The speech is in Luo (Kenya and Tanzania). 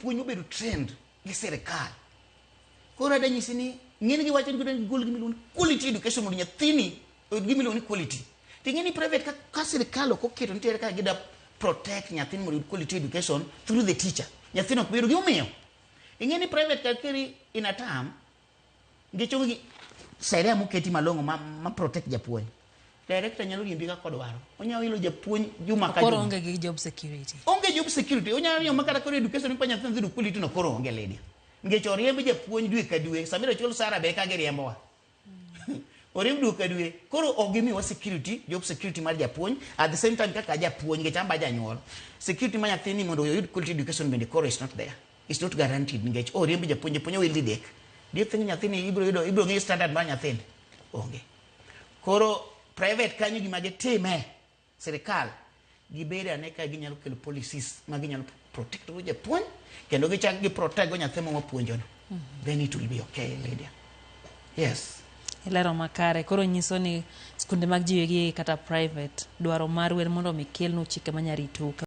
japuonj obedo trend gi sirikal. Koro ada nyisi ni ng'eni gi wacho ni gol gimiluongo ni quality education mondo nyathini gimiluongo ni quality. Ting'eni private ka sirikal ok oketo nitiere ka gida protect nyathini mondo yud quality education through the teacher. Nyathino ok bedo gimomiyo. Ing'eni private ka kiri in a term gichungo gi sheria moketi malong'o ma protect japuonj. Director nyalo riembi ka kodwaro. Onyalo ilo japuonj juma ka juma. Koro onge gi job security. Onge job security. Onyalo riembo makata koro education pa nyathino dhi quality no koro onge lady. Ngech oriemb japuonj dwe ka dwe. Samira chul sara be ka giriembowa. Oriemb dwe ka dwe. Koro onge miwa security, job security mar japuonj. At the same time kaka japuonj ngech amba janyuol. Security ma nyathini mondo oyud quality education bende koro is not there. It's not guaranteed. Ngech oriemb japuonj wil didek. Do you think nyathini ibro ngi standard mar nyathini? Onge. Koro private kanyo gima gitime sirikal gibedo ane ka ginyalo kelo policies ma ginyalo protect go japuonj kendo gichak gi protect go nyathi ma puonjono. Then it will be okay, Lydia. Yes. Ilero makare koro nyiso ni skunde mag jiwegi kata private dwaro mar wer mondo mikelnu chike manyarito